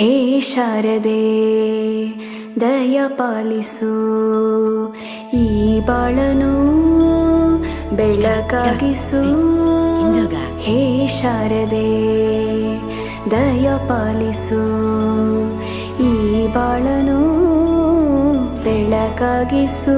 ಹೇ ಶಾರದೆ ದಯ ಪಾಲಿಸು, ಈ ಬಾಳನು ಬೆಳಕಾಗಿಸು. ಹೇ ಶಾರದೆ ದಯ ಪಾಲಿಸು, ಈ ಬಾಳನು ಬೆಳಕಾಗಿಸು.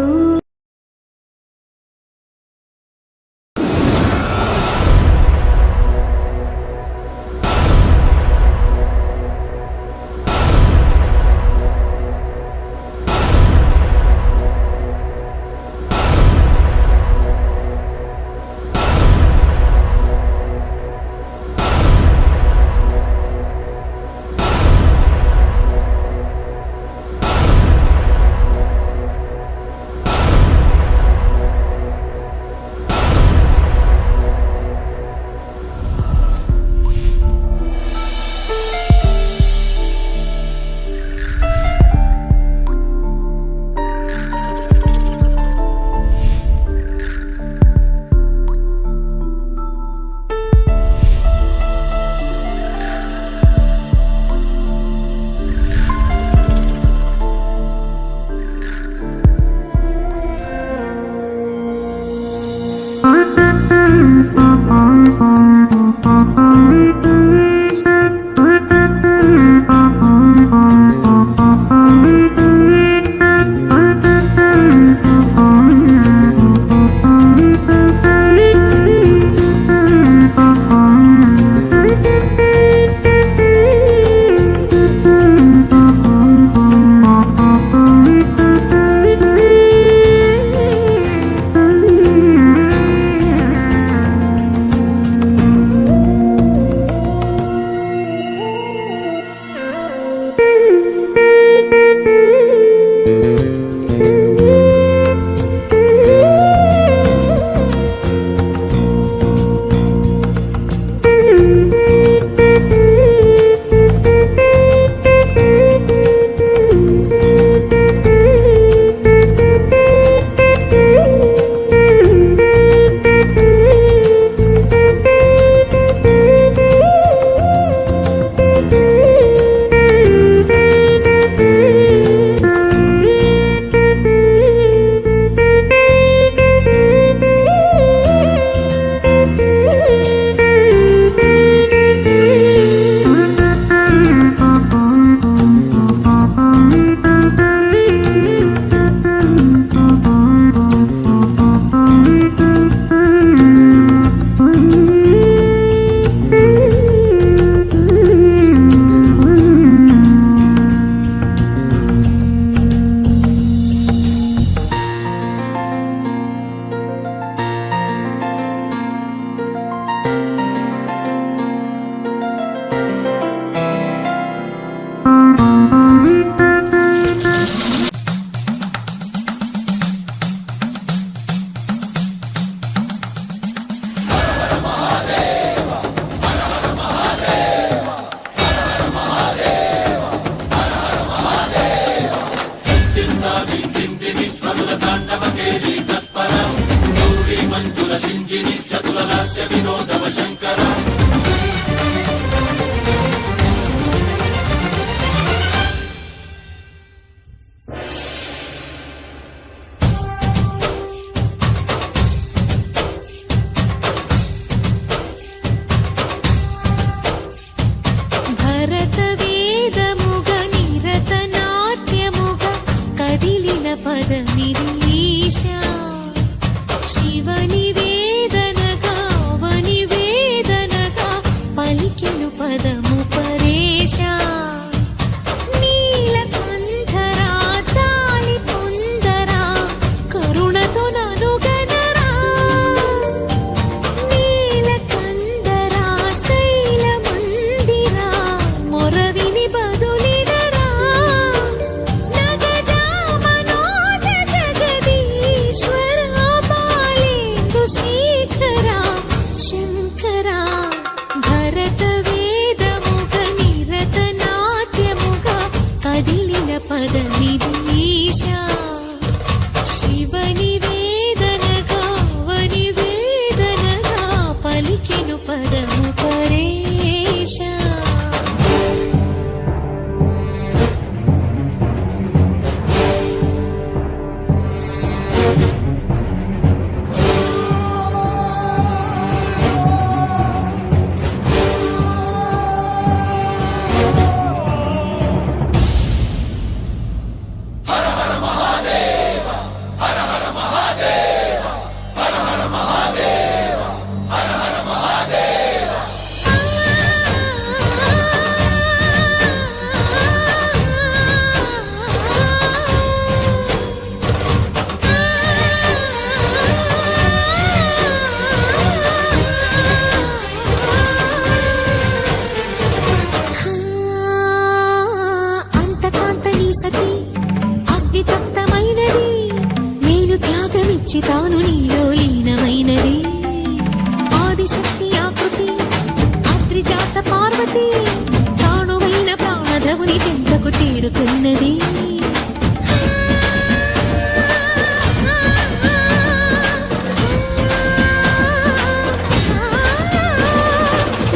దేవుని చెంతకు చేరుతున్నది.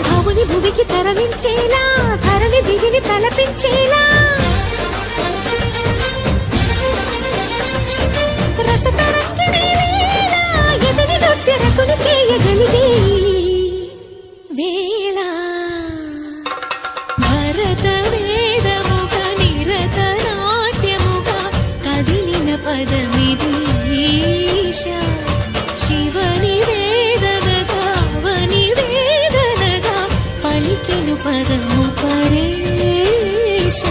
భవుని భువికి తరలించేలా, ధరణి దివిని తలపించేలా రసతరంగిణి వేళ ఎదని నృత్యరతులు చేయగలిగే వేళ భరత వేదముగా నిరత నాట్యముగా కదిలిన పదమిది ఈశ. శివని వేదనగా అవని వేదనగా పలికెను పదము పరేశ.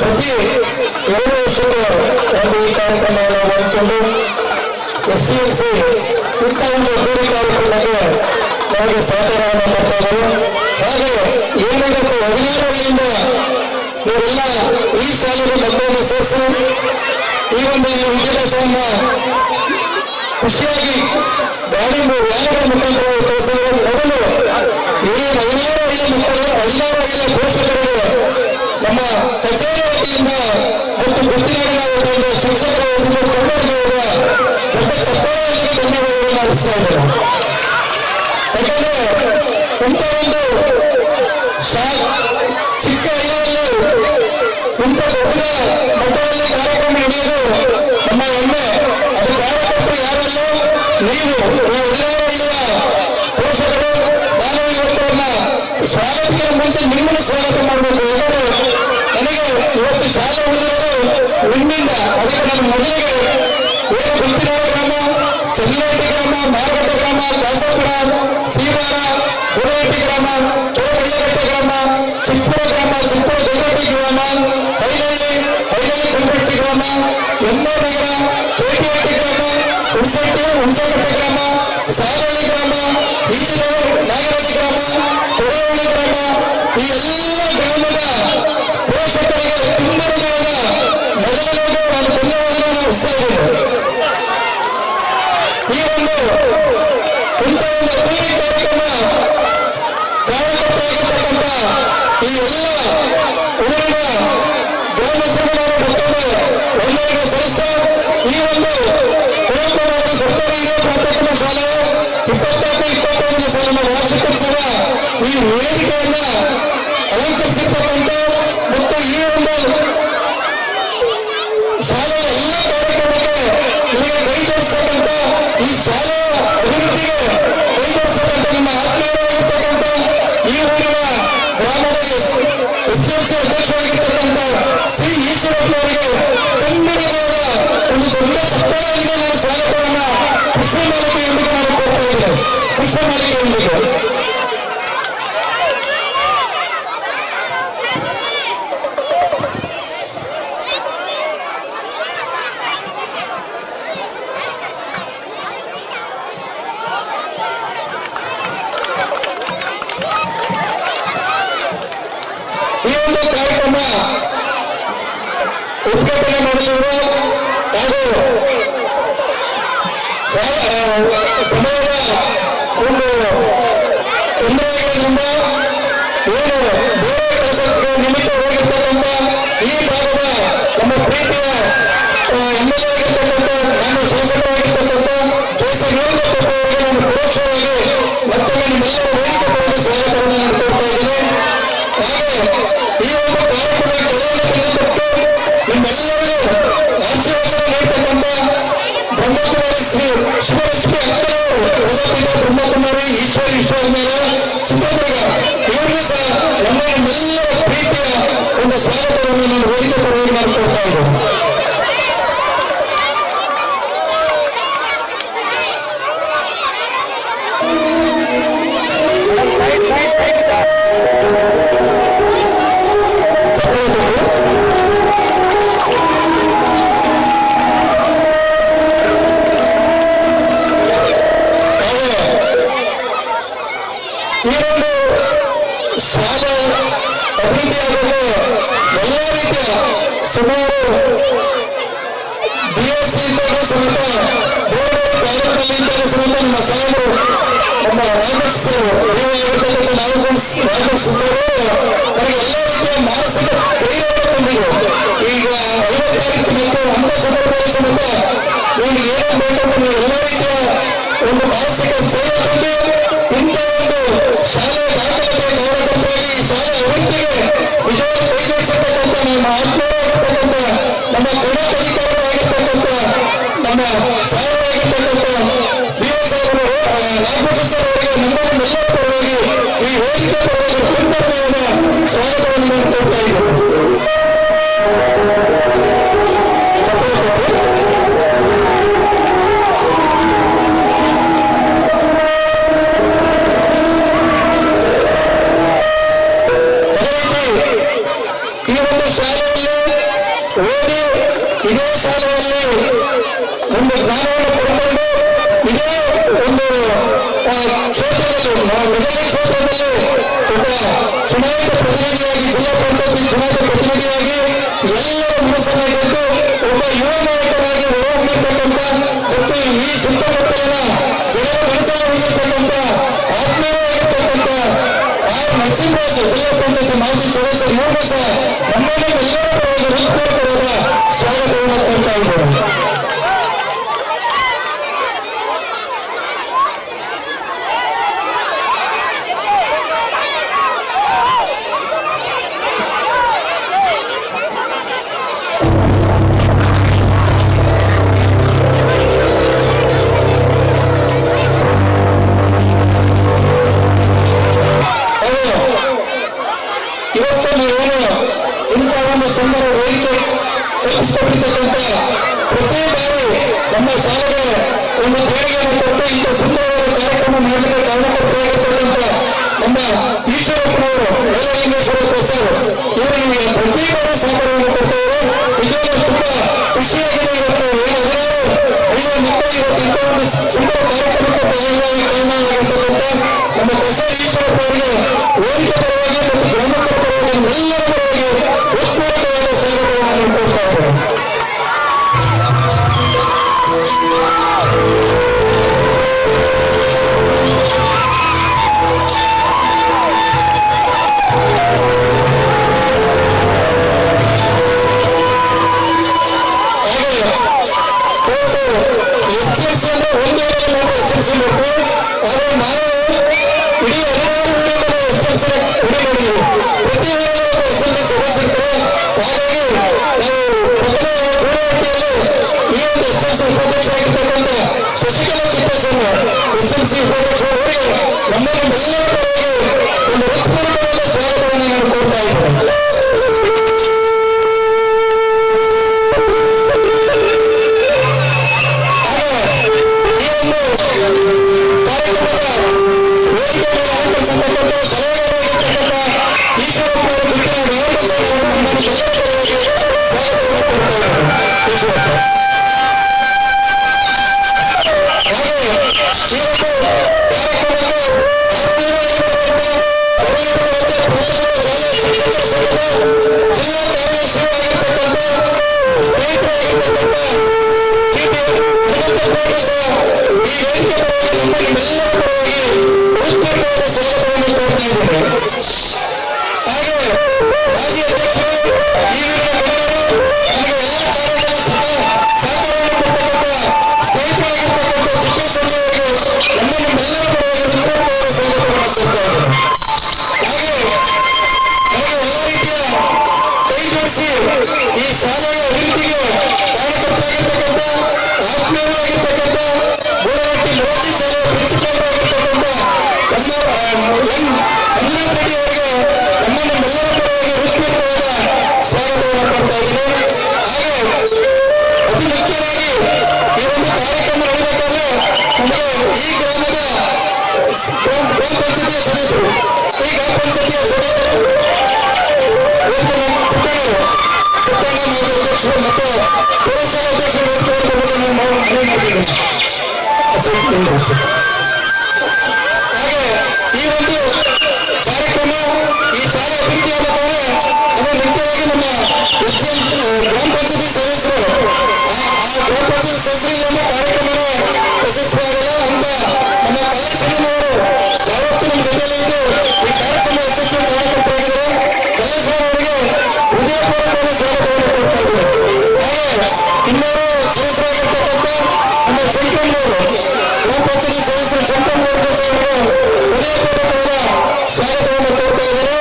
ಪ್ರತಿ 2 ವರ್ಷದ ಒಂದು ಈ ಕಾರ್ಯಕ್ರಮವನ್ನು ಮಾಡಿಕೊಂಡು STLC ಇಂಥ ಒಂದು ಅದ್ದೂರಿ ಕಾರ್ಯಕ್ರಮಕ್ಕೆ ನಮಗೆ ಸಹಕಾರವನ್ನು ಮಾಡ್ತಾ ಇದ್ದಾರೆ. ಹಾಗೆ ಏನಾಗುತ್ತೆ 16 ವರ್ಷದಿಂದ ನೀವೆಲ್ಲ ಈ ಶಾಲೆಗೆ ಮಕ್ಕಳನ್ನು ಸೇರಿಸಿ ಈ ಒಂದು ವಿದ್ಯಾಭ್ಯಾಸವನ್ನು ಖುಷಿಯಾಗಿ ವ್ಯಾಯಾಮದ ಮುಖಾಂತರ ಕಳಿಸಿದರೆ ಮೊದಲು ಈ 16 ಮಕ್ಕಳು 16 ಪೋಷಕರಿಗೆ ನಮ್ಮ ಕಚೇರಿ ವತಿಯಿಂದ ಮತ್ತು ಗುರುತಿನಾಡಿನ ಒಂದು ಶಿಕ್ಷಕರು ಕೊಂಡೊಯ್ದಿರುವ ದೊಡ್ಡ ಚಪ್ಪಾಳೆಯೊಂದಿಗೆ ಧನ್ಯವಾದಗಳನ್ನು ಅರ್ಪಿಸ್ತಾ ಇದ್ದಾರೆ. ಯಾಕಂದ್ರೆ ಇಂಥ ಒಂದು ಚಿಕ್ಕ ಹಳ್ಳಿಯಲ್ಲಿ ಇಂಥ ದೊಡ್ಡ ಮಟ್ಟದಲ್ಲಿ ಕಾರ್ಯಕ್ರಮ ನಡೆಯೋದು ನಮ್ಮ ಹೆಮ್ಮೆ. ಅದು ಕಾರ್ಯಕರ್ತರು ಯಾರಲ್ಲ, ನೀವು ಎಲ್ಲರ ಹಳ್ಳಿಯ ಪೋಷಕರು. ನಾನು ಇವತ್ತನ್ನ ಸ್ವಾಗತಕ್ಕೆ ಮುಂಚೆ ನಿಮ್ಮನ್ನು ಸ್ವಾಗತ ಮಾಡಬೇಕು. ಯಾಕಂದ್ರೆ ನನಗೆ ಇವತ್ತು ಶಾಲೆ ಉಳಿದಿರೋದು ನಿಮ್ಮಿಂದ. ಅದಕ್ಕೆ ನಾನು ಮೊದಲಿಗೆ ಏನು ಗುಂಪಿನಾಳ ಗ್ರಾಮ, ಚನ್ನಹಟ್ಟಿ ಗ್ರಾಮ, ಮಾರುಕಟ್ಟೆ ಗ್ರಾಮ, ಕಾಸಪುರ, ಸೀವಾರ, ಗುಡಹಟ್ಟಿ ಗ್ರಾಮ, ಕೆಳಬಳ್ಳಘಟ್ಟ ಗ್ರಾಮ, ಚಿಕ್ಕೂರು ಗ್ರಾಮ, ಚಿಕ್ಕೂರು ದೊಡ್ಡಹಟ್ಟಿ ಗ್ರಾಮ, ಹೈನಹಳ್ಳಿ ಕುಂಬಟ್ಟಿ ಗ್ರಾಮ, ಎಮ್ಮನಗರ, ಕೆಟಿಹಟ್ಟಿ ಗ್ರಾಮ, ಹುಣಸಕಟ್ಟೆ ಗ್ರಾಮ, ಸಾರಹಳ್ಳಿ ಗ್ರಾಮ, ಈಚಲೂರು ನಾಗರಹಳ್ಳಿ ಗ್ರಾಮ, ಕೊಡವಳ್ಳಿ ಗ್ರಾಮ, ಈ ಎಲ್ಲ ಗ್ರಾಮದ ಪೋಷಕರಿಗೆ ತುಂಬಿರುವುದರಿಂದ ಮೊದಲನೇದು ನಾನು ಧನ್ಯವಾದಗಳನ್ನು ಅರ್ಪಿಸ್ತಾ ಇದ್ದೇನೆ. ಈ ಒಂದು ಇಂಥ ಒಂದು ಅದ್ದೂರಿ ಕಾರ್ಯಕ್ರಮ ಕಾರ್ಯಕರ್ತರಾಗಿರ್ತಕ್ಕಂಥ ಈ ಎಲ್ಲ ಊರಿನ ಗ್ರಾಮಸ್ಥರುಗಳು ಮತ್ತೊಮ್ಮೆ ಒಂದರಿಗೆ ಸಲ್ಲಿಸ್ತಾ ಈ ಒಂದು ಕಾರ್ಯಕ್ರಮದ ಸರ್ಕಾರಿ ಹಿರಿಯ ಪ್ರಾಥಮಿಕ ಶಾಲೆ 24-25ನೇ ಸಾಲಿನ ವಾರ್ಷಿಕೋತ್ಸವ ಈ ವೇದಿಕೆಯನ್ನ ಅಲಂಕರಿಸಿರ್ತಕ್ಕಂಥ ಮತ್ತು ಈ ಒಂದು ಶಾಲೆಯ ಎಲ್ಲ ಕಾರ್ಯಕ್ರಮಕ್ಕೆ ನಿಮಗೆ ಕೈ ಜೋಡಿಸ್ತಕ್ಕಂಥ ಈ ಶಾಲೆಯ ಅಭಿವೃದ್ಧಿಗೆ ಕೈ ಜೋಡಿಸ್ತಕ್ಕಂಥ ನಿಮ್ಮ ಆತ್ಮೀಯರಾಗಿರ್ತಕ್ಕಂಥ ಈ ಊರಿನ ಗ್ರಾಮದ STLC ಅಧ್ಯಕ್ಷರಾಗಿರ್ತಕ್ಕಂಥ ಶ್ರೀ ಈಶ್ವರಪ್ಪನವರಿಗೆ ತುಂಬಿರುವುದಾದ ಒಂದು ದೊಡ್ಡ ಚಪ್ಪಾಳೆಯಿಂದ ನಾನು ಸ್ವಾಗತವನ್ನು ಪುಷ್ಪಮಾಲಿಕೆಯೊಂದಿಗೆ ನಾನು ಕೊಡ್ತಾ ಇದ್ದೇನೆ. ಪುಷ್ಪಮಾಲಿಕೆಯೊಂದಿಗೆ ಈ ಒಂದು ಕಾರ್ಯಕ್ರಮ ಉದ್ಘಾಟನೆ ಮಾಡಲಿರುವ ಹಾಗೂ ಸಮಯದ ಒಂದು ತೊಂದರೆಗಳಿಂದ ಏನು ಬೇರೆ ಕೆಲಸಕ್ಕೆ ನಿಮಿತ್ತ ಹೋಗಿರ್ತಕ್ಕಂಥ ಈ ಭಾಗದ ನಮ್ಮ ಪ್ರೀತಿಯ MLA ಆಗಿರ್ತಕ್ಕಂಥ ನಮ್ಮ ಶಾಸಕರಾಗಿರ್ತಕ್ಕಂಥ KC ವೇಣುಗೋಪಾಲ್ ಅವರಿಗೆ ನಾನು ಪರೋಕ್ಷವಾಗಿ ಮತ್ತೊಮ್ಮೆ ನಿಮ್ಮೆಲ್ಲರ ವೇದಿಕೆ ಸ್ವಾಗತವನ್ನು ನಾನು ಕೊಡ್ತಾ ಇದ್ದೇನೆ. ಹಾಗೆ ಈ ಒಂದು ಕಾರ್ಯಕ್ರಮಕ್ಕೆ ಕಳೆಯನ್ನು ತಂದುಕೊಟ್ಟು ನಿಮ್ಮೆಲ್ಲರಿಗೂ ಆಶೀರ್ವಚನ ನೀಡತಕ್ಕಂಥ ಬ್ರಹ್ಮಕುಮಾರಿ ಶ್ರೀ ಶಿವಲಕ್ಷ್ಮಿ ಅಕ್ಕರು ಬ್ರಹ್ಮಕುಮಾರಿ ಈಶ್ವರಿ ವಿಶ್ವವಿದ್ಯಾಲಯ ಚಿತ್ರದುರ್ಗ ಇವರಿಗೆ ಸಹ ನಮ್ಮೆಲ್ಲರ ಪ್ರೀತಿಯ ಒಂದು ಸ್ವಾಗತವನ್ನು ನಾನು ವೇದಿಕೆ ಪರವಾಗಿ ಮಾಡಿಕೊಡ್ತಾ ಇದ್ದೇನೆ. ಈ ಒಂದು ಶಾಲೆ ಅಭಿವೃದ್ಧಿಯಾಗಲು ಎಲ್ಲ ರೀತಿಯ ಸುಮಾರು BSc ಇದ್ದಾಗ ಸಮೇತ ಬೇರೆ ಕಾರ್ಯಕ್ರಮದಲ್ಲಿ ಇದ್ದಾಗ ಸಮೇತ ನಮ್ಮ ಸಾಹೇಬರು ನಮ್ಮ ರಾಮಕೃಷ್ಣರು ನೀವಾಗಿರ್ತಕ್ಕಂಥ ರಾಮಕೃಷ್ಣರು ನನಗೆ ಎಲ್ಲ ರೀತಿಯ ಮಾನಸಿಕ ಧೈರ್ಯವನ್ನು ತಂದಿರು. ಈಗ 50 ತಾರೀಕು ಮತ್ತು ಅಂತ ಸಂದರ್ಭದಲ್ಲಿ ಸಮೇತ ನಿಮ್ಗೆ ಏನೇನು ಬೇಕಂತ ನೀವು ಎಲ್ಲ ರೀತಿಯ ಒಂದು ಮಾನಸಿಕ ಧೈರ್ಯ ತಂದು ಇಂಥ ಒಂದು ಶಾಲೆ ದಾಖಲಾತಿ ಕಾರ್ಯಕರ್ತರಾಗಿ ಶಾಲೆ ಅಭಿವೃದ್ಧಿಗೆ ನಿಜವಾದ ಕೈ ಜೋಡಿಸಿರ್ತಕ್ಕಂಥ ನಮ್ಮ ಆತ್ಮೀಯರಾಗಿರ್ತಕ್ಕಂಥ ನಮ್ಮ ಕನ್ನಡ ಅಧಿಕಾರಿಗಳಾಗಿರ್ತಕ್ಕಂಥ ನಮ್ಮ ಸಾಹೇಬರಾಗಿರ್ತಕ್ಕಂಥ BS ಅವರು ನಾಗಭೂಷಣ ಸರ್ ಅವರಿಗೆ ನಮ್ಮೆಲ್ಲರ ಪರವಾಗಿ ಈ ವೇದಿಕೆ ಪರವಾಗಿ ಪೂರ್ಣವಾದ ಸ್ವಾಗತವನ್ನು ನಾನು ಕೊಡ್ತಾ ಇದ್ದೇನೆ. ಈ ಒಂದು ಶಾಲೆಯಲ್ಲಿ ಓದಿ ಇದೇ ಶಾಲೆಯಲ್ಲಿ ಒಂದು ಜ್ಞಾನವನ್ನು ಪಡೆದುಕೊಂಡು ಇದೇ ಒಂದು ಕ್ಷೇತ್ರದಲ್ಲಿ ಮೊದಲನೇ ಕ್ಷೇತ್ರದಲ್ಲಿ ಒಬ್ಬ ಚುನಾಯಿತ ಪ್ರತಿನಿಧಿಯಾಗಿ ಜಿಲ್ಲಾ ಪಂಚಾಯತಿ ಚುನಾಯಿತ ಪ್ರತಿನಿಧಿಯಾಗಿ ಎಲ್ಲರ ಮನಸ್ಸನ್ನು ಗೆದ್ದು ಒಬ್ಬ ಯುವ ನಾಯಕರಾಗಿ ಹೊರಹೊಮ್ಮಿರ್ತಕ್ಕಂಥ ಮತ್ತು ಈ ಸುತ್ತಮುತ್ತಲಿನ ಜನರ ಮನಸ್ಸನ್ನು ಹೊಂದಿರತಕ್ಕಂಥ ಆತ್ಮೀಯವಾಗಿರ್ತಕ್ಕಂಥ ನರಸಿಂಹರಾಜ್ ಜಿಲ್ಲಾ ಪಂಚಾಯತಿ ಮಾಜಿ ಸದಸ್ಯರು ಇವರು ಸಹ ನಮ್ಮನ್ನು ಎಲ್ಲರ ಪರವಾಗಿ ಹೃತ್ಪೂರ್ವಕವಾದ ಸ್ವಾಗತವನ್ನು ಕೊಡ್ತಾ ಇದ್ದಾರೆ. ಇವತ್ತು ನೀವೇನು ಇಂಥ ಒಂದು ಸುಂದರ ವೇದಿಕೆ ಕಲ್ಪಿಸಿಕೊಂಡಿರ್ತಕ್ಕಂಥ ಪ್ರತಿ ಬಾರಿ ನಮ್ಮ ಶಾಲೆಗೆ ಒಂದು ದೇಣಿಗೆಯನ್ನು ಕೊಟ್ಟು ಇಂಥ ಸುಂದರವಾದ ಕಾರ್ಯಕ್ರಮ ಮಾಡಲಿಕ್ಕೆ ಕಾರಣಕರ್ತರಾಗಿರ್ತಕ್ಕಂಥ ನಮ್ಮ ಈಶ್ವರಪ್ಪನವರು ಲಿಂಗೇಶ್ವರ ಪ್ರಸಾದ್ ಇವರು ನಿಮಗೆ ಪ್ರತಿ ಬಾರಿ ಸಹಕಾರವನ್ನು ಕೊಡ್ತೇವೆ. ನಿಜವಾಗ್ಲೂ ತುಂಬಾ ಖುಷಿಯಾಗಿದೆ. ಇವತ್ತು ಐದು ಮಕ್ಕಳು ಇವತ್ತು ಇಂಥ ಒಂದು ಸುಂದರ ಕಾರ್ಯಕ್ರಮಕ್ಕೆ ಭಾಗವಾಗಿ ಕಾರಣವಾಗಿರ್ತಕ್ಕಂಥ ನಮ್ಮ ಪ್ರಸಾದ್ ಈಶ್ವರಪ್ಪ ಅವರಿಗೆ ವೇದಿಕೆ ಪರವಾಗಿ ಮತ್ತು ಗ್ರಾಮಸ್ಥರ ಪರವಾಗಿ ಎಲ್ಲರ ಪರವಾಗಿ ಹೃತ್ಪೂರ್ವಕವಾದ ಸ್ವಾಗತವನ್ನು ಕೊಡ್ತಾ ಇದ್ದೇವೆ. STLC ಅಂದ್ರೆ ಒಂದು STLC ಮಾಡ್ತೀವಿ. ಆದರೆ ನಾವು ಇಡೀ 16 STLC ರೆಡಿ ಮಾಡಿದ್ದೀವಿ. ಪ್ರತಿ STLC ಸದಸ್ಯರಿರ್ತಾರೆ. ಹಾಗಾಗಿ ನಾವು ಪ್ರಥಮ ಗೂಢಹಟ್ಟಿಯಲ್ಲಿ ಈ ಒಂದು STLC ಉಪಾಧ್ಯಕ್ಷರಾಗಿರ್ತಕ್ಕಂಥ ಶಶಿಕಲಾ ತಿಪ್ಪೇಸ್ವಾಮಿ STLC ಉಪಾಧ್ಯಕ್ಷರವರಿಗೆ ನಮ್ಮೆಲ್ಲರ ಪರವಾಗಿ ಒಂದು ಹೃತ್ಪೂರ್ವಕವಾದ ಸ್ವಾಗತವನ್ನು ನಾನು ಕೊಡ್ತಾ ಇದ್ದೇನೆ. ಈ ಶಾಲೆಯ ಅಭಿವೃದ್ಧಿಗೆ ಕಾರ್ಯಕರ್ತರಾಗಿರ್ತಕ್ಕಂಥ ಆತ್ಮೀಯವಾಗಿರ್ತಕ್ಕಂಥ ಗೂಢಹಟ್ಟಿ ಸ್ವಾಗತವನ್ನು ಕೊಡ್ತಾ ಇದ್ದೀನಿ. ಹಾಗೆ ಅತಿ ಮುಖ್ಯವಾಗಿ ಈ ಒಂದು ಕಾರ್ಯಕ್ರಮ ನಡೆಯಬೇಕಾದ್ರೆ ನಮಗೆ ಈ ಗ್ರಾಮದ ಗ್ರಾಮ ಪಂಚಾಯತಿಯ ಸದಸ್ಯರು ಪುಟ್ಟಣ್ಣ ಮಾಜಿ ಅಧ್ಯಕ್ಷರು ಮತ್ತು ಪುರಸಭಾ ಅಧ್ಯಕ್ಷರು ನಾನು ಮನವಿ ಮಾಡ್ತಿದ್ದೀನಿ. ಹಾಗೆ ಈ ಒಂದು ಕಾರ್ಯಕ್ರಮ ಈ ಶಾಲೆ ಅಭಿವೃದ್ಧಿ ಆಗಬೇಕಾದ್ರೆ ಅದು ಮುಖ್ಯವಾಗಿ ನಮ್ಮ ಗ್ರಾಮ ಪಂಚಾಯತಿ ಸದಸ್ಯರು ಆ ಗ್ರಾಮ ಪಂಚಾಯತಿ ಸದಸ್ಯರಿಂದ ಕಾರ್ಯಕ್ರಮ ಯಶಸ್ವಿಯಾಗಲ್ಲ ಅಂತ ನಮ್ಮ ಕಲ್ಲೇಶ್ವರನವರು ಯಾವತ್ತೂ ನಮ್ಮ ಜೊತೆಯಲ್ಲಿದ್ದು ಈ ಕಾರ್ಯಕ್ರಮ ಯಶಸ್ವಿ ಕಾರ್ಯಕರ್ತರಾಗಿದ್ದಾರೆ. ಕಲ್ಲೇಶ್ವರವರಿಗೆ ಹೃದಯಪೂರ್ವಕವಾದ ಸ್ವಾಗತವನ್ನು ಕೊಡ್ತಾ ಇದ್ದಾರೆ. ಹಾಗೆ ಇನ್ನೂರು ಸದಸ್ಯರಾಗಿರ್ತಕ್ಕಂಥ ನಮ್ಮ ಶಂಕರಮ್ಮನವರು ಗ್ರಾಮ ಪಂಚಾಯತಿ ಸದಸ್ಯರು ಶಂಕರಮ್ಮನವರು ಹೃದಯಪೂರ್ವಕವಾದ ಸ್ವಾಗತವನ್ನು ಕೊಡ್ತಾ ಇದ್ದಾರೆ.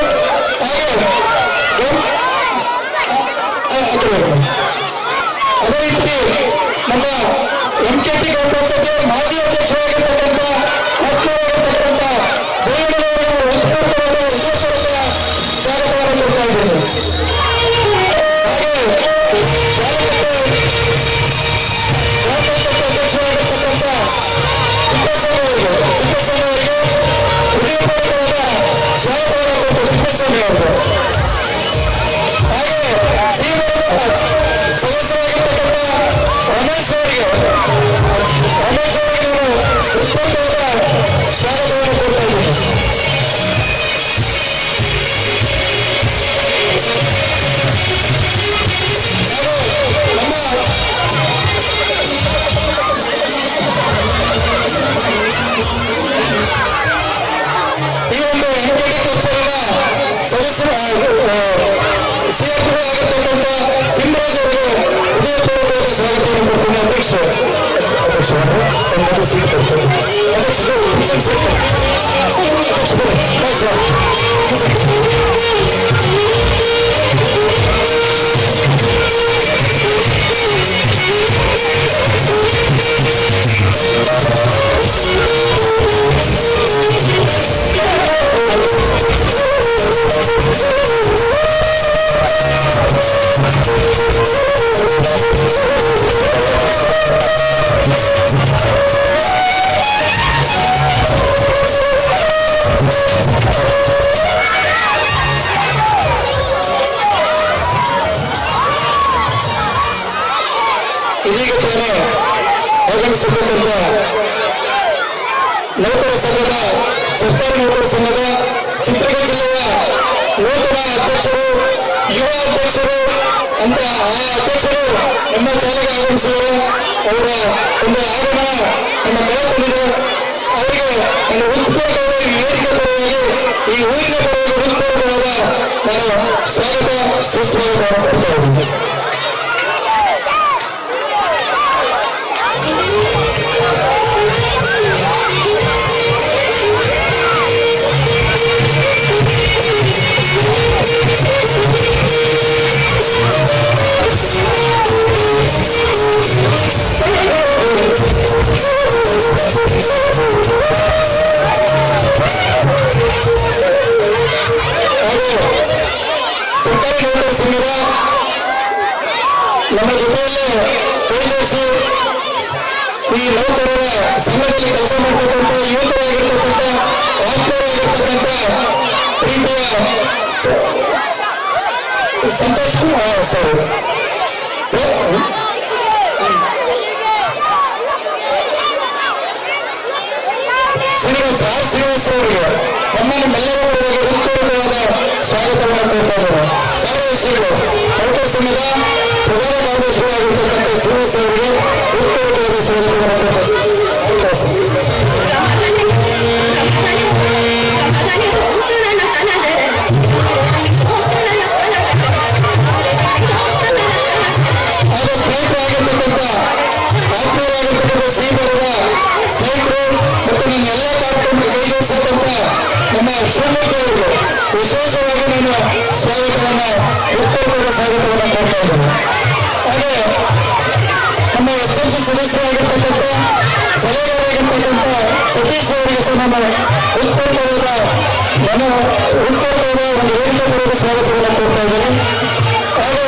ಅದೇ ರೀತಿ ನಮ್ಮ MKT ಗ್ರಾಮ ಪಂಚಾಯತಿ ಮಾಜಿ ಅಧ್ಯಕ್ಷರಾಗಿರ್ತಕ್ಕಂಥ ಆತ್ಮೀಯರಾಗಿರ್ತಕ್ಕಂಥ ದೇವೇಗೌಡರವರು ಹೃತ್ಪೂರ್ವಕವಾದ ಸ್ವಾಗತವನ್ನು ಕೊಡ್ತಾ ಇದ್ದೇನೆ. ಹಾಗೆ ಗ್ರಾಮ ಪಂಚಾಯತ್ ಅಧ್ಯಕ್ಷರಾಗಿರ್ತಕ್ಕಂಥ ತಿಪ್ಪೇಸ್ವಾಮಿಯವರಿಗೆ ಹೃದಯಪೂರ್ವಕವಾದ ಸ್ವಾಗತವನ್ನು ಕೊಟ್ಟು ತಿಪ್ಪೇಸ್ವಾಮಿ ಅವರು. ಹಾಗೆ ಸದಸ್ಯರಾಗಿರ್ತಕ್ಕಂಥ ರಮೇಶ್ ಅವರಿಗೆ ಹೃತ್ಪೂರ್ವಕವಾದ ಸ್ವಾಗತವನ್ನು ಕೊಡ್ತಾ ಇದ್ದೀನಿ. ಈ ಒಂದು MKT ಕಚೇರಿಯ ಸದಸ್ಯರು CRP ಆಗಿರ್ತಕ್ಕಂಥ ತಿಮ್ಮರಾಜ್ ಅವರಿಗೆ ಹೃದಯಪೂರ್ವಕವಾದ ಸ್ವಾಗತವನ್ನು ಕೊಡ್ತೀನಿ. ಅಧ್ಯಕ್ಷರು ಇದೀಗ ತಾನೇ ಆಗಮಿಸಿರ್ತಕ್ಕಂಥ ನೌಕರ ಸಂಘದ ಸರ್ಕಾರಿ ನೌಕರ ಸಂಘದ ಚಿತ್ರದುರ್ಗ ಜಿಲ್ಲೆಯ ನೂತನ ಅಧ್ಯಕ್ಷರು ಯುವ ಅಧ್ಯಕ್ಷರು ಅಂತ ಆ ಅಧ್ಯಕ್ಷರು ನಮ್ಮ ಶಾಲೆಗೆ ಆಗಮಿಸಿದರು. ಅವರ ಒಂದು ಆಗಮನ ನಮ್ಮ ಕಳೆದುಕೊಂಡಿದೆ. ಅವರಿಗೆ ನನ್ನ ಹೃತ್ಪೂರ್ವಕವಾದ ಈ ವೇದಿಕೆ ಪರವಾಗಿ ಈ ಊರಿನ ಪರವಾಗಿ ಹೃತ್ಪೂರ್ವಕವಾದ ನಾನು ಸ್ವಾಗತ ಸುಸ್ವಾಗತವನ್ನು ಕೊಡ್ತಾ ಇದ್ದೀನಿ. ಸರ್ಕಾರಿ ನೌಕರ ಸಂಘದ ನಮ್ಮ ಜೊತೆಯಲ್ಲೇ ಕೈ ಜೋಡಿಸಿ ಈ ನೌಕರರ ಸಂಘದಲ್ಲಿ ಕೆಲಸ ಮಾಡತಕ್ಕಂಥ ಯುವಕರಾಗಿರ್ತಕ್ಕಂಥ ಆತ್ಮೀಯರಾಗಿರ್ತಕ್ಕಂಥ ಪ್ರೀತಿಯ ಸಂತೋಷ್ ಕುಮಾರ್ ಸರ್ ಶ್ರೀನಿವಾಸ್ ಅವರಿಗೆ ನಮ್ಮೆಲ್ಲರೂ ಹೃತ್ಪೂರ್ವಕವಾದ ಸ್ವಾಗತವನ್ನು ಕೊಡ್ತಾ ಇದ್ದಾರೆ. ಕಾರ್ಯದರ್ಶಿಗಳು ನೌಕರ ಸಂಘದ ಪ್ರಧಾನ ಕಾರ್ಯದರ್ಶಿಗಳಾಗಿರ್ತಕ್ಕಂಥ ಶ್ರೀನಿವಾಸ್ ಅವರಿಗೆ ಹೃತ್ಪೂರ್ವಕವಾದ ಸ್ವಾಗತವನ್ನು ಕೊಡ್ತಾ ಹಾಗೂ ಸ್ನೇಹಿತರಾಗಿರ್ತಕ್ಕಂಥ ಆತ್ಮೀಯರಾಗಿರ್ತಕ್ಕಂಥ ಶ್ರೀಧರದ ಸ್ನೇಹಿತರು ಮತ್ತು ನನ್ನ ಎಲ್ಲ ಕಾರ್ಯಕ್ರಮಕ್ಕೆ ಕೈಜೋಡಿಸತಕ್ಕಂಥ ನಮ್ಮ ಶಿವಮೂರ್ತಿ ಅವರಿಗೆ ವಿಶೇಷವಾಗಿ ನಾನು ಸ್ವಾಗತವನ್ನು ಹೃತ್ಪೂರ್ವಕವಾದ ಸ್ವಾಗತವನ್ನು ಕೊಡ್ತಾ ಇದ್ದೇನೆ. ಹಾಗೆ ನಮ್ಮ SMC ಸದಸ್ಯರಾಗಿರ್ತಕ್ಕಂಥ ಸಲಹೆಗಾರರಾಗಿರ್ತಕ್ಕಂಥ ಸತೀಶ್ ಅವರಿಗೆ ಸಹ ನಾನು ಹೃತ್ಪೂರ್ವಕವಾದ ಒಂದು ವೇದಿಕೆ ಪೂರ್ವಕ ಸ್ವಾಗತವನ್ನು ಕೊಡ್ತಾ ಇದ್ದೇನೆ. ಹಾಗೆ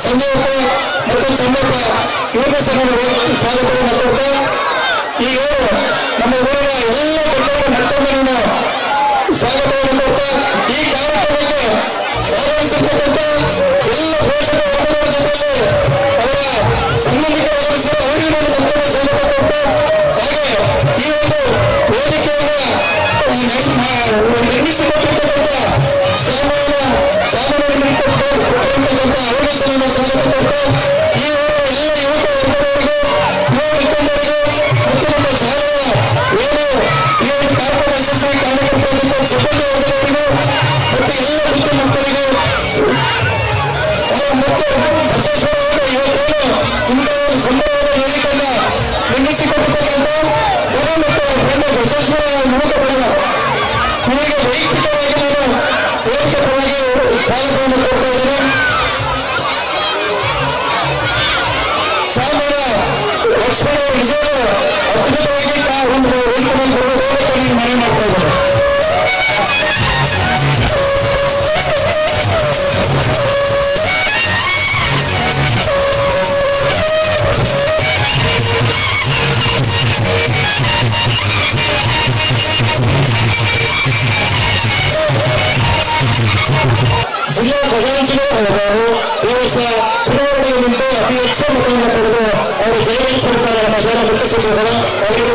ಸಂಜಯಪ್ಪ ಮತ್ತು ಚಂದಪ್ಪ ಇವ್ರಿಗೆ ಸಹ ಸ್ವಾಗತವನ್ನು ಕೊಡ್ತಾ ಈಗ ನಮ್ಮ ಊರಿನ ಎಲ್ಲ ಬಂಧುಗಳು ಮತ್ತೊಮ್ಮೆ ನಾನು ಸ್ವಾಗತವನ್ನು ಕೊಡ್ತಾ ಈ ಕಾರ್ಯಕ್ರಮಕ್ಕೆ ಭಾಗವಹಿಸಿರ್ತಕ್ಕಂಥ ಎಲ್ಲ ಪೋಷಕ ವರ್ಗದವರ ಜೊತೆಯಲ್ಲಿ ಅವರ ಸಂಬಂಧಿಕರ ಅವರಿಗೆ ನಾನು ಮತ್ತೊಮ್ಮೆ ಸ್ವಾಗತ ಕೊಟ್ಟು ಹಾಗೆ ಈ ಒಂದು ವೇದಿಕೆಯನ್ನು ನಿರ್ಮಿಸಿಕೊಟ್ಟಿರ್ತಕ್ಕಂಥ ಸಾಮಾನ್ಯ ಅವರಿಗೆ ಸಹ ನಾನು ಸ್ವಾಗತ ಕೊಟ್ಟು ಈ ಎಲ್ಲ ಯುವಕ ವರ್ಗದವರಿಗೂ ಯುವ ಮುಖಂಡರಿಗೂ ಮತ್ತು ನಮ್ಮ ಶಾಲೆಯ ಏನು ಈ ಒಂದು ಕಾರ್ಯಕ್ರಮ ಯಶಸ್ವಿ ಕಾರ್ಯಕರ್ತರಾದಂಥ ಸಿಬ್ಬಂದಿ ವರ್ಗದವರಿಗೂ ಮತ್ತು ಎಲ್ಲ ವೃದ್ಧ ಮಕ್ಕಳಿಗೂ ಮತ್ತು ಬಸವೇಶ್ವರವರು ಇವತ್ತೇನು ಇಂಥ ಒಂದು ಸುಂದರವಾದ ವೇದಿಕೆಯನ್ನ ನಿರ್ಮಿಸಿಕೊಟ್ಟಿರ್ತಕ್ಕಂಥ ಮತ್ತು ನಮ್ಮ ಬಸವೇಶ್ವರ ಯುವಕ ಬಳಗ ಇವರಿಗೆ ವೈಯಕ್ತಿಕವಾಗಿ ನಾನು ವೇದಿಕೆ ಪರವಾಗಿ ಸ್ವಾಗತವನ್ನು ಕೊಡ್ತಾ ಇದ್ದೇನೆ. ಸಾಮಾನ್ಯ ಲಕ್ಷ್ಮಣ ನಿಜವಾದ ಅದ್ಭುತವಾಗಿ ಒಂದು ವೇದಿಕೆಯನ್ನು ಕೊಡಬೇಕು ನೀವು ಮನವಿ ಮಾಡ್ತಾ ಇದ್ದಾರೆ. ಜಿಲ್ಲಾ ಖಜಾಂಚಿಗಳು ಅವರು ಈ ವರ್ಷ ಚುನಾವಣೆಗೆ ನಿಂತು ಅತಿ ಹೆಚ್ಚು ಮತಗಳನ್ನು ಪಡೆದು ಅವರು ಜಯಗಳಿಸಿರುತ್ತಾರೆ. ನಮ್ಮ ಶಾಲಾ ಮುಖ್ಯ ಶಿಕ್ಷಕರು ಅವರಿಗೆ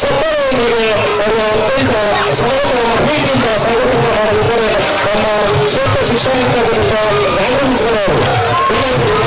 ಚಪ್ಪಾಳೆಯೊಂದಿಗೆ ಅವರು ಅತ್ಯಂತ ಸ್ವಾಗತವನ್ನು ಪ್ರೀತಿಯಿಂದ ಸ್ವಾಗತವನ್ನು ಮಾಡಲಿದ್ದಾರೆ. ನಮ್ಮ ಕ್ಷೇತ್ರ ಶಿಕ್ಷಣಾಧಿಕಾರಿಗಳಿಂದ ರಾಘವೇಂದ್ರ ಅವರು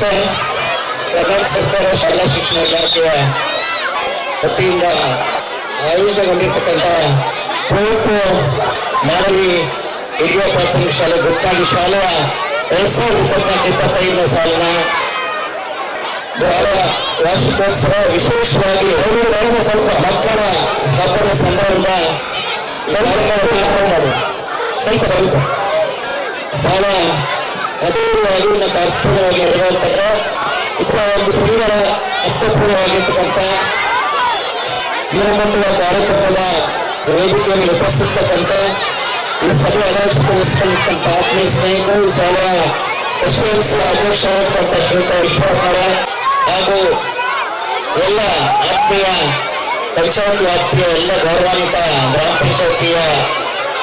ದಿವಸ ಕರ್ನಾಟಕ ಸರ್ಕಾರ ಶಾಲಾ ಶಿಕ್ಷಣ ಇಲಾಖೆಯ ವತಿಯಿಂದ ಆಯೋಜನೆಗೊಂಡಿರ್ತಕ್ಕಂಥ ಕುವೆಂಪು ಮಾನವಿ ಹಿರಿಯ ಪ್ರಾಥಮಿಕ ಶಾಲೆ ಗುಪ್ತಾಗಿ ಶಾಲೆಯ 2024-25ನೇ ಸಾಲಿನ ವಾರ್ಷಿಕೋತ್ಸವ ವಿಶೇಷವಾಗಿ ಸ್ವಲ್ಪ ಮಕ್ಕಳ ಹಬ್ಬದ ಸಂದರ್ಭದ ಸ್ವಲ್ಪ ಬಹಳ ಅದ್ಭುತವಾಗಿ ಮತ್ತು ಅರ್ಥಪೂರ್ಣವಾಗಿ ಇರುವಂತಹ ಇದರ ಒಂದು ಸುಂದರ ಅರ್ಥಪೂರ್ಣವಾಗಿರ್ತಕ್ಕಂಥ ಗುಣಮಟ್ಟದ ಕಾರ್ಯಕ್ರಮದ ವೇದಿಕೆಯಲ್ಲಿ ಉಪಸ್ಥಿತಕ್ಕಂಥ ಈ ಸಭೆ ಅಧ್ಯಕ್ಷತೆವಹಿಸಿಕೊಂಡಿರ್ತಕ್ಕಂಥ ಆತ್ಮೀಯ ಸ್ನೇಹಿತರು ಈ ಶಾಲೆಯ SMC ಅಧ್ಯಕ್ಷರಾಗಿರ್ತಕ್ಕಂಥ ಶ್ರೀಯುತ ವಿಶ್ವಕುಮಾರ ಹಾಗೂ ಎಲ್ಲ ಆತ್ಮೀಯ ಪಂಚಾಯತ್ ವ್ಯಾಪ್ತಿಯ ಎಲ್ಲ ಗೌರವಾನ್ವಿತ ಗ್ರಾಮ ಪಂಚಾಯತಿಯ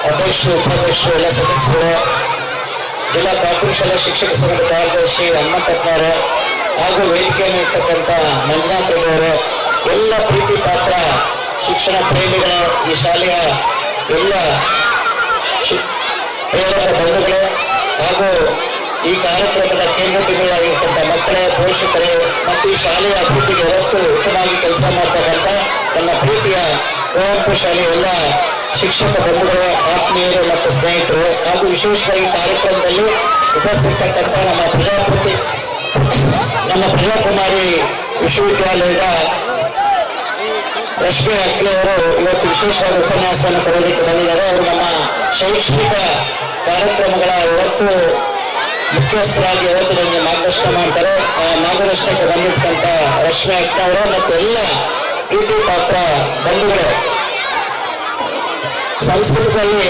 ಅಧ್ಯಕ್ಷರು ಉಪಾಧ್ಯಕ್ಷರು ಎಲ್ಲ ಸದಸ್ಯರು ಜಿಲ್ಲಾ ಪ್ರಾಥಮಿಕ ಶಾಲಾ ಶಿಕ್ಷಕ ಸಂಘದ ಕಾರ್ಯದರ್ಶಿ ಹನುಮಂತಪ್ಪನವರು ಹಾಗೂ ವೇದಿಕೆಯಲ್ಲಿ ಇರ್ತಕ್ಕಂಥ ಮಂಜುನಾಥ್ ಅವರು ಎಲ್ಲ ಪ್ರೀತಿ ಪಾತ್ರ ಶಿಕ್ಷಣ ಪ್ರೇಮಿಗಳ ಈ ಶಾಲೆಯ ಎಲ್ಲ ಪ್ರೇರಕ ಬಂಧುಗಳು ಹಾಗೂ ಈ ಕಾರ್ಯಕ್ರಮದ ಕೇಂದ್ರ ಬಿಂದುಗಳಾಗಿರ್ತಕ್ಕಂಥ ಮಕ್ಕಳ ಪೋಷಕರು ಮತ್ತು ಈ ಶಾಲೆಯ ಅಭಿವೃದ್ಧಿಗೆ ಹೊರತು ಉತ್ತಮವಾಗಿ ಕೆಲಸ ಮಾಡ್ತಕ್ಕಂಥ ನನ್ನ ಪ್ರೀತಿಯ ಕುವೆಂಪು ಶಾಲೆಯ ಎಲ್ಲ ಶಿಕ್ಷಕ ಬಂಧುಗಳು ಆತ್ಮೀಯರು ಮತ್ತು ಸ್ನೇಹಿತರು ಹಾಗೂ ವಿಶೇಷವಾಗಿ ಕಾರ್ಯಕ್ರಮದಲ್ಲಿ ಉಪಸ್ಥಿತಕ್ಕಂಥ ನಮ್ಮ ಪ್ರಜಾಕುಮಾರಿ ವಿಶ್ವವಿದ್ಯಾಲಯದ ರಶ್ಮಿ ಅಕ್ಲೆ ಅವರು ಇವತ್ತು ವಿಶೇಷವಾದ ಉಪನ್ಯಾಸವನ್ನು ಕೊಡೋದಕ್ಕೆ ಬಂದಿದ್ದಾರೆ. ಅವರು ನಮ್ಮ ಶೈಕ್ಷಣಿಕ ಕಾರ್ಯಕ್ರಮಗಳ ಇವತ್ತು ಮುಖ್ಯಸ್ಥರಾಗಿ ಇವತ್ತು ನನಗೆ ಮಾರ್ಗದರ್ಶನ ಮಾಡ್ತಾರೆ. ಆ ಮಾರ್ಗದರ್ಶನಕ್ಕೆ ಬಂದಿರ್ತಕ್ಕಂಥ ರಶ್ಮಿ ಅಕ್ಲೆ ಅವರು ಮತ್ತು ಎಲ್ಲ ಪ್ರೀತಿ ಪಾತ್ರ ಬಂಧುಗಳು. ಸಂಸ್ಕೃತದಲ್ಲಿ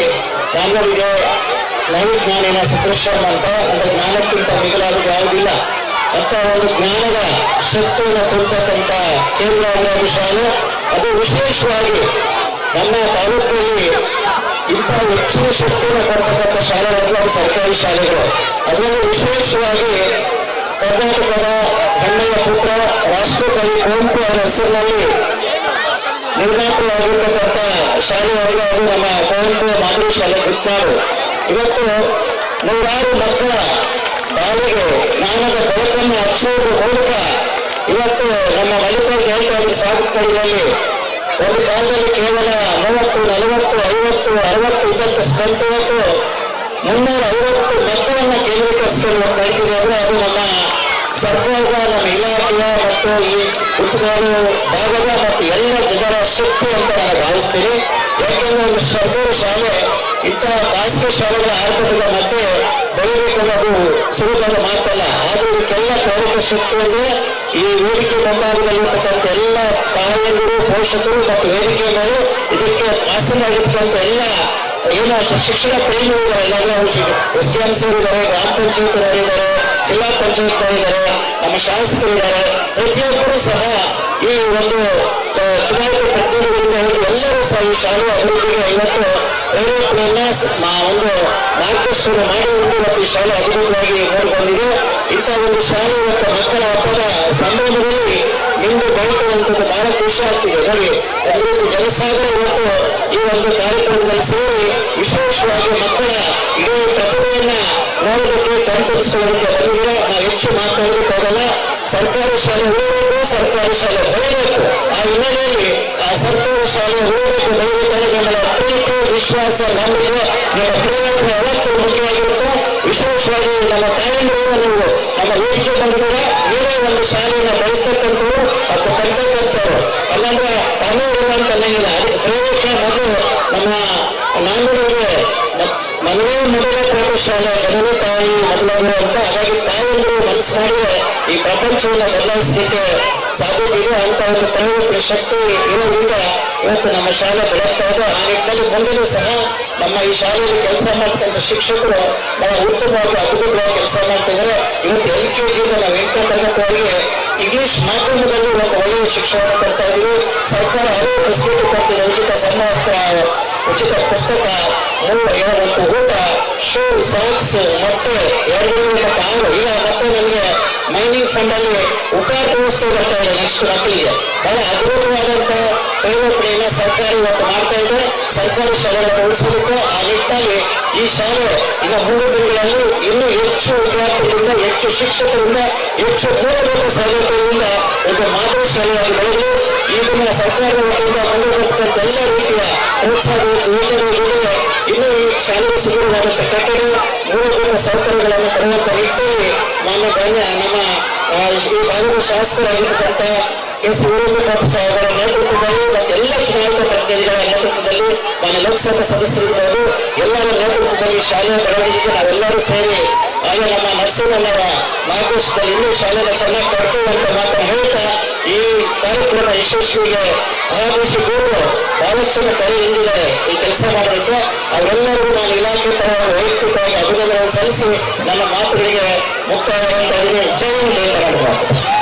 ಜ್ಞಾನವಿದೆ ನೈಜ್ಞಾನಿನ ಸದೃಶ್ಯಂ ಅಂತ, ಅಂದ್ರೆ ಜ್ಞಾನಕ್ಕಿಂತ ಮಿಗಿಲಾದದ್ದು ಯಾವುದಿಲ್ಲ ಅಂತ ಒಂದು ಜ್ಞಾನದ ಶಕ್ತಿಯನ್ನು ತುಂಬತಕ್ಕಂಥ ಕೇಂದ್ರವಾದ ಶಾಲೆ. ಅದು ವಿಶೇಷವಾಗಿ ನಮ್ಮ ತಾಲೂಕಲ್ಲಿ ಇಂಥ ಹೆಚ್ಚಿನ ಶಕ್ತಿಯನ್ನು ಕೊಡ್ತಕ್ಕಂಥ ಶಾಲೆಗಳು ಅದು ಸರ್ಕಾರಿ ಶಾಲೆಗಳು. ಅದರಲ್ಲಿ ವಿಶೇಷವಾಗಿ ಕರ್ನಾಟಕದ ಹೆಮ್ಮೆಯ ಪುತ್ರ ರಾಷ್ಟ್ರಕವಿ ಕುವೆಂಪು ಅವರ ಹೆಸರಿನಲ್ಲಿ ನಿರ್ಮಾತವಾಗಿರ್ತಕ್ಕಂಥ ಶಾಲೆಯಾಗಿ ಅದು ನಮ್ಮ ಕುವೆಂಪು ಮಾದರಿ ಶಾಲೆ ಗುತ್ನಾಡು. ಇವತ್ತು ನೂರಾರು ಮಕ್ಕಳ ಬಾಳಿಗೆ ಜ್ಞಾನದ ಬೆಳಕನ್ನು ಹಚ್ಚುವುದರ ಮೂಲಕ ಇವತ್ತು ನಮ್ಮ ಮಲ್ಲಿಕಾರ್ಜುನ ಹೇಳ್ತಾ ಇದ್ರು ಸಾಗುತ್ತಡಿಗಳಲ್ಲಿ ಒಂದು ಕಾಲದಲ್ಲಿ ಕೇವಲ 30, 40, 50, 60 ಇದ್ದಂಥ ಸ್ಟ್ರೆಂತ್ ಇವತ್ತು 350 ಮಕ್ಕಳನ್ನು ಕೇಂದ್ರೀಕರಿಸಿಕೊಂಡು ನಡೀತಿದೆ ಅಂದರೆ ಅದು ನಮ್ಮ ಸರ್ಕಾರದ ನಮ್ಮ ಇಲಾಖೆಯ ಮತ್ತು ಈ ಉತ್ತರಾಡು ಭಾಗದ ಮತ್ತು ಎಲ್ಲ ಜನರ ಶಕ್ತಿ ಅಂತ ನಾನು ಭಾವಿಸ್ತೀನಿ. ಯಾಕೆಂದ್ರೆ ಒಂದು ಸರ್ಕಾರಿ ಶಾಲೆ ಇಂಥ ಖಾಸಗಿ ಶಾಲೆಗಳ ಆರ್ಭಟದ ಮಧ್ಯೆ ಬೆಳಿಬೇಕನ್ನೋದು ಸುಲಭದ ಮಾತಲ್ಲ. ಆದ್ರೆ ಇದಕ್ಕೆಲ್ಲ ಪ್ರೇರಕ ಶಕ್ತಿ ಅಂದ್ರೆ ಈ ವೇದಿಕೆ ಮುಂಭಾಗದಲ್ಲಿರ್ತಕ್ಕಂಥ ಎಲ್ಲ ತಾಯಂದಿರು, ಪೋಷಕರು ಮತ್ತು ವೇದಿಕೆ ಮೇಲೆ ಇದಕ್ಕೆ ಆಸನಾಗಿರ್ತಕ್ಕಂಥ ಎಲ್ಲ ಏನು ಶಿಕ್ಷಣ ಪ್ರೇಮಿಗಳಿದ್ದಾರೆ. ಎಲ್ಲರೂ SMC ಇದ್ದಾರೆ, ಗ್ರಾಮ ಪಂಚಾಯತ್ ಇದ್ದಾರೆ, ಜಿಲ್ಲಾ ಪಂಚಾಯತ್ ಇದ್ದಾರೆ, ನಮ್ಮ ಶಾಸಕರು ಇದ್ದಾರೆ. ಪ್ರತಿಯೊಬ್ಬರು ಸಹ ಈ ಒಂದು ಚುನಾಯಿತ ಪ್ರತಿನಿಧಿಗಳಿಂದ ಹಿಡಿದು ಎಲ್ಲರೂ ಸಹ ಈ ಶಾಲೆಯ ಅಭಿವೃದ್ಧಿಗೆ ಇವತ್ತು ಪ್ರೇರೇಪಣೆಯನ್ನ ಒಂದು ಮಾರ್ಗದರ್ಶನ ಮಾಡಿ ಇವತ್ತು ಈ ಶಾಲೆ ಅದ್ಭುತವಾಗಿ ನೋಡಿಕೊಂಡಿದೆ. ಇಂಥ ಒಂದು ಶಾಲೆ ಇವತ್ತು ಮಕ್ಕಳ ಹಬ್ಬದ ಸಂಭ್ರಮದಲ್ಲಿ ನಿಂದು ಬೆಳೀತಕ್ಕಂಥದ್ದು ಬಹಳ ಖುಷಿ ಆಗ್ತಿದೆ. ನೋಡಿ, ಒಂದು ರೀತಿ ಜನಸಾಗರ ಇವತ್ತು ಈ ಒಂದು ಕಾರ್ಯಕ್ರಮದಲ್ಲಿ ಸೇರಿ ವಿಶೇಷವಾಗಿ ಮಕ್ಕಳ ಇಡೀ ಪ್ರತಿಭೆಯನ್ನ ನೋಡೋದಕ್ಕೆ ಕಣ್ತರಿಸೋದಕ್ಕೆ ಬಂದಿದ್ರೆ ನಾವು ಹೆಚ್ಚು ಮಾತಾಡೋದಕ್ಕೆ ಹೋಗಲ್ಲ. ಸರ್ಕಾರಿ ಶಾಲೆ ಉಳಿಬೇಕು, ಸರ್ಕಾರಿ ಶಾಲೆ ಬೆಳೆಯಬೇಕು. ಆ ಹಿನ್ನೆಲೆಯಲ್ಲಿ ಆ ಸರ್ಕಾರಿ ಶಾಲೆ ಉಳಿಬೇಕು, ಬೆಳೆಯುತ್ತಾರೆ. ನಮ್ಮ ಪ್ರೀತಿ, ವಿಶ್ವಾಸ, ನಂಬಿಕೆ, ನಮ್ಮ ಪ್ರೇರಣೆ ಯಾವತ್ತೂ ಮುಖ್ಯವಾಗಿರುತ್ತೆ. ವಿಶೇಷವಾಗಿ ನಮ್ಮ ತಾಯಂದಿರು ನೀವು ನಮ್ಮ ವೇದಿಕೆ ಬಂದಿದ್ದಾರೆ, ಬೇರೆ ಒಂದು ಶಾಲೆಯನ್ನು ಬೆಳೆಸ್ತಕ್ಕಂಥವ್ರು ಮತ್ತು ಕಲಿತಕ್ಕಂಥವ್ರು ಅಲ್ಲಂದ್ರೆ ತಾನೇ ಇರುವಂತಲ್ಲ. ಅದಕ್ಕೆ ಪ್ರೇರಕ ಮೊದಲು ನಮ್ಮ ನಾಂಗೂರಿಗೆ ಮದುವೆ ಮೊದಲ ಪ್ರೌಢಶಾಲೆ ಜನನಿ ತಾಯಿ ಮೊದಲಾಗಿರು ಅಂತ. ಹಾಗಾಗಿ ತಾಯಿಯಂದ್ರು ಮನಸ್ಸು ಮಾಡಿದ್ರೆ ಈ ಪ್ರಪಂಚವನ್ನು ಬದಲಾಯಿಸಲಿಕ್ಕೆ ಸಾಧ್ಯತೆ ಇದೆ. ಅಂತ ಒಂದು ಪ್ರೇರೇಪಣೆ ಶಕ್ತಿ ಇರೋದ್ರಿಂದ ಇವತ್ತು ನಮ್ಮ ಶಾಲೆ ಬೆಳಗ್ತಾ ಇದೆ. ಆ ನಿಟ್ಟಿನಲ್ಲಿ ಮುಂದೆಯೂ ಸಹ ನಮ್ಮ ಈ ಶಾಲೆಯಲ್ಲಿ ಕೆಲಸ ಮಾಡ್ತಕ್ಕಂಥ ಶಿಕ್ಷಕರು ಬಹಳ ಉತ್ತಮವಾಗಿ ಅದ್ಭುತವಾಗಿ ಕೆಲಸ ಮಾಡ್ತಾ ಇದ್ದಾರೆ. ಇವತ್ತು LKG ನಾವು 8ನೇ ತರಗತಿವರೆಗೆ ಇಂಗ್ಲಿಷ್ ಮಾಧ್ಯಮದಲ್ಲಿ ಒಂದು ಒಳ್ಳೆಯ ಶಿಕ್ಷಣ ಕೊಡ್ತಾ ಇದೀವಿ. ಸರ್ಕಾರ ಹಲವು ಫೆಸಿಲಿಟಿ ಕೊಡ್ತಿದೆ. ಉಚಿತ ಸಮವಸ್ತ್ರ, ಉಚಿತ ಪುಸ್ತಕ, ಮತ್ತು ಊಟ, ಶೂ, ಸಾಕ್ಸ್, ಮೊಟ್ಟೆ 2 ಮತ್ತು 6. ಈಗ ಮತ್ತೆ ನಮಗೆ ಮೈನಿಂಗ್ ಫಂಡ್ ಅಲ್ಲಿ ಉಪಹಾರ ವ್ಯವಸ್ಥೆ ಬರ್ತಾ ಇದೆ ನೆಕ್ಸ್ಟ್ ಮಕ್ಕಳಿಗೆ. ಬಹಳ ಅದ್ಭುತವಾದಂತಹ ಪ್ರೇರೇಪಣೆಯನ್ನ ಸರ್ಕಾರ ಇವತ್ತು ಮಾಡ್ತಾ ಇದೆ ಸರ್ಕಾರಿ ಶಾಲೆಗಳನ್ನು ಉಳಿಸೋದಕ್ಕೆ. ಆ ನಿಟ್ಟಿನಲ್ಲಿ ಈ ಶಾಲೆ ಇನ್ನು ಮುಂದಿನ ದಿನಗಳಲ್ಲಿ ಇನ್ನೂ ಹೆಚ್ಚು ವಿದ್ಯಾರ್ಥಿಗಳಿಂದ, ಹೆಚ್ಚು ಶಿಕ್ಷಕರಿಂದ, ಹೆಚ್ಚು ಮೂಲಭೂತ ಸೌಲಭ್ಯಗಳಿಂದ ಒಂದು ಮಾದರಿ ಶಾಲೆಯಾಗಿ ಬೆಳೆದು ಈಗಿನ ಸರ್ಕಾರದ ವತಿಯಿಂದ ಮುಂದೆ ಬರ್ತಕ್ಕಂಥ ಎಲ್ಲ ರೀತಿಯ ಪ್ರೋತ್ಸಾಹ ಯೋಜನೆಗಳಿಗೆ ಇನ್ನೂ ಈ ಶಾಲೆಗೆ ಸುಂದರವಾದಂಥ ಕಟ್ಟಡ, ಮೂಲಭೂತ ಸೌಕರ್ಯಗಳನ್ನು ಕೊಡುವಂತ ನಿಟ್ಟಿನಲ್ಲಿ ನಮ್ಮ ಈ ಭಾಗದ ಶಾಸಕರಾಗಿರ್ತಕ್ಕಂಥ ಎಸ್ ವೀರೇಂದ್ರ ಸಾಹೇಬರ ನೇತೃತ್ವದಲ್ಲಿ ಮತ್ತು ಎಲ್ಲ ಚುನಾಯಿತ ಪ್ರತಿನಿಧಿಗಳ ನೇತೃತ್ವದಲ್ಲಿ ಲೋಕಸಭಾ ಸದಸ್ಯರಿರ್ಬೋದು ಎಲ್ಲರ ನೇತೃತ್ವದಲ್ಲಿ ಶಾಲೆಯ ಬೆಳವಣಿಗೆಗೆ ನಾವೆಲ್ಲರೂ ಸೇರಿ ಹಾಗೆ ನಮ್ಮ ನರಸಿಂಹಣ್ಣವರ ಮಾರ್ಗದರ್ಶನದಲ್ಲಿ ಇನ್ನೂ ಶಾಲೆಯನ್ನು ಚೆನ್ನಾಗಿ ಕೊಡ್ತೀವಿ ಅಂತ ಮಾತನ್ನು ಹೇಳ್ತಾ ಈ ಕಾರ್ಯಕ್ರಮ ಯಶಸ್ವಿಗೆ ಆಗಮಿಸಿಕೊಂಡು ಬಹಳಷ್ಟು ಜನ ತಲೆ ಹಿಂದಿದ್ದಾರೆ ಈ ಕೆಲಸ ಮಾಡೋದಕ್ಕೆ. ಅವರೆಲ್ಲರಿಗೂ ನಾನು ಇಲಾಖೆ ಪರವಾಗಿ ವೈಯಕ್ತಿಕವಾಗಿ ಅಭಿನಂದನೆ ಸಲ್ಲಿಸಿ ನನ್ನ ಮಾತುಗಳಿಗೆ ಮುಕ್ತಾಯ ಹೇಳ್ತಾ ಇದ್ದೀನಿ. ಜೈ ಹಿಂದ್, ಜೈ ಕರ್ನಾಟಕ.